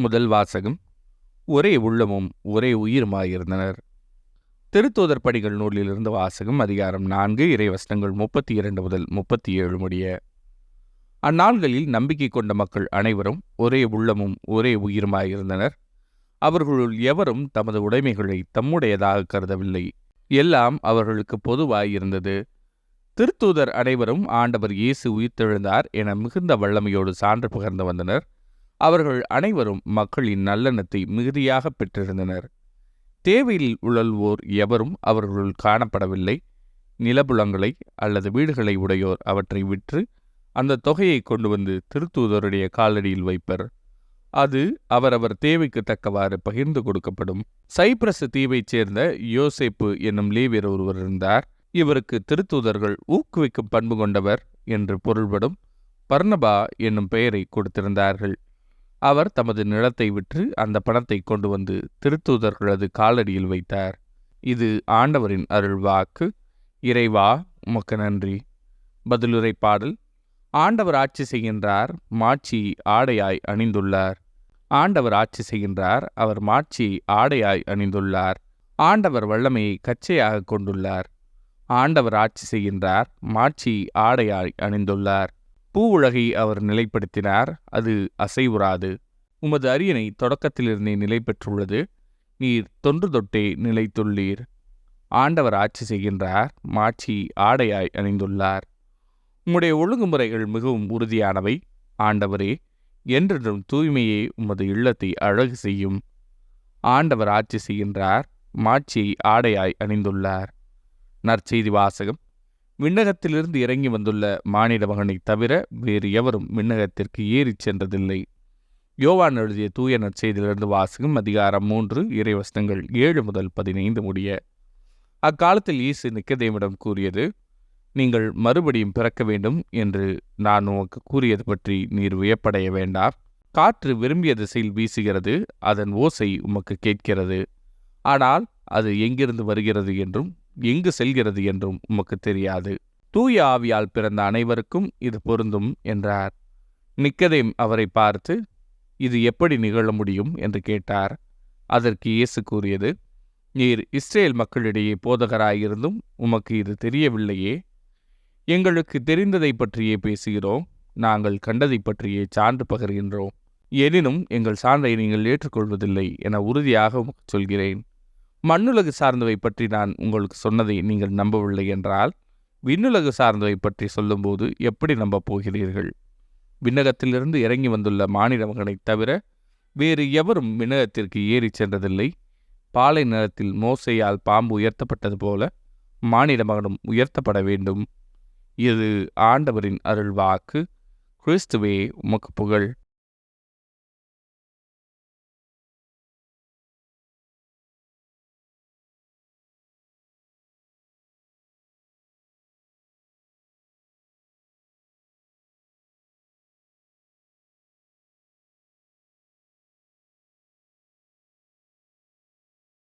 முதல் வாசகம். ஒரே உள்ளமும் ஒரே உயிருமாயிருந்தனர். திருத்தூதர் பணிகள் நூலிலிருந்து வாசகம். அதிகாரம் 4, இறைவசனங்கள் 32 முதல் 37 முடிய. அந்நாள்களில் நம்பிக்கை கொண்ட மக்கள் அனைவரும் ஒரே உள்ளமும் ஒரே உயிருமாயிருந்தனர். அவர்களுள் எவரும் தமது உடைமைகளை தம்முடையதாக கருதவில்லை. எல்லாம் அவர்களுக்கு பொதுவாயிருந்தது. திருத்தூதர் அனைவரும் ஆண்டவர் இயேசு உயிர்த்தெழுந்தார் என மிகுந்த வல்லமையோடு சான்று பகர்ந்து வந்தனர். அவர்கள் அனைவரும் மக்களின் நல்லெண்ணத்தை மிகுதியாக பெற்றிருந்தனர். தேவையில் உழல்வோர் எவரும் அவர்களுள் காணப்படவில்லை. நிலபுலங்களை அல்லது வீடுகளை உடையோர் அவற்றை விற்று அந்த தொகையை கொண்டு வந்து திருத்தூதருடைய காலடியில் வைப்பர். அது அவரவர் தேவைக்கு தக்கவாறு பகிர்ந்து கொடுக்கப்படும். சைப்ரஸ் தீவைச் சேர்ந்த யோசேப்பு என்னும் லேவியர் ஒருவர் இருந்தார். இவருக்கு திருத்தூதர்கள் ஊக்குவிக்கும் பண்பு கொண்டவர் என்று பொருள்படும் பர்னபா என்னும் பெயரை கொடுத்திருந்தார்கள். அவர் தமது நிலத்தை விற்று அந்த பணத்தை கொண்டு வந்து திருத்தூதர்களது காலடியில் வைத்தார். இது ஆண்டவரின் அருள்வாக்கு. இறைவா, உமக்கு நன்றி. பதிலுரை பாடல். ஆண்டவர் ஆட்சி செய்கின்றார், மாட்சி ஆடையாய் அணிந்துள்ளார். ஆண்டவர் ஆட்சி செய்கின்றார், அவர் மாட்சி ஆடையாய் அணிந்துள்ளார். ஆண்டவர் வல்லமையை கச்சையாக கொண்டுள்ளார். ஆண்டவர் ஆட்சி செய்கின்றார், மாட்சி ஆடையாய் அணிந்துள்ளார். பூவுலகை அவர் நிலைப்படுத்தினார், அது அசைவுறாது. உமது அரியணை தொடக்கத்திலிருந்தே நிலை பெற்றுள்ளது. நீர் தொன்று தொட்டே நிலைத்துள்ளீர். ஆண்டவர் ஆட்சி செய்கின்றார், மாட்சி ஆடையாய் அணிந்துள்ளார். உம்முடைய ஒழுங்குமுறைகள் மிகவும் உறுதியானவை. ஆண்டவரே, என்றென்றும் தூய்மையே உமது இல்லத்தை அழகு செய்யும். ஆண்டவர் ஆட்சி செய்கின்றார், மாட்சி ஆடையாய் அணிந்துள்ளார். நற்செய்தி வாசகம். விண்ணகத்திலிருந்து இறங்கி வந்துள்ள மானிட மகனை தவிர வேறு எவரும் விண்ணகத்திற்கு ஏறிச் சென்றதில்லை. யோவான் எழுதிய தூய நற்செய்தியிலிருந்து வாசகம். அதிகாரம் 3, இறைவசனங்கள் 7 முதல் 15 முடிய. அக்காலத்தில் இயேசு நிக்கதேமிடம் கூறியது, நீங்கள் மறுபடியும் பிறக்க வேண்டும் என்று நான் உமக்கு கூறியது பற்றி நீர் வியப்படைய வேண்டாம். காற்று விரும்பிய திசையில் வீசுகிறது, அதன் ஓசை உமக்கு கேட்கிறது. ஆனால் அது எங்கிருந்து வருகிறது என்றும் எங்கு செல்கிறது என்றும் உமக்கு தெரியாது. தூய ஆவியால் பிறந்த அனைவருக்கும் இது பொருந்தும் என்றார். நிக்கதேம் அவரை பார்த்து, இது எப்படி நிகழ முடியும் என்று கேட்டார். அதற்கு இயேசு கூறியது, நீர் இஸ்ரேல் மக்களிடையே போதகராயிருந்தும் உமக்கு இது தெரியவில்லையே. எங்களுக்கு தெரிந்ததை பற்றியே பேசுகிறோம், நாங்கள் கண்டதை பற்றியே சான்று பகர்கின்றோம். எனினும் எங்கள் சான்றை நீங்கள் ஏற்றுக்கொள்வதில்லை என உறுதியாக உமக்கு சொல்கிறேன். மண்ணுலகு சார்ந்தவை பற்றி நான் உங்களுக்கு சொன்னதை நீங்கள் நம்பவில்லை என்றால், விண்ணுலகு சார்ந்தவை பற்றி சொல்லும்போது எப்படி நம்பப் போகிறீர்கள்? விண்ணகத்திலிருந்து இறங்கி வந்துள்ள மானிட மகனைத் தவிர வேறு எவரும் விண்ணகத்திற்கு ஏறிச் சென்றதில்லை. பாலை நிலத்தில் மோசேயால் பாம்பு உயர்த்தப்பட்டது போல மானிட மகனும் உயர்த்தப்பட வேண்டும். இது ஆண்டவரின் அருள்வாக்கு. கிறிஸ்துவே, உமக்கு புகழ்.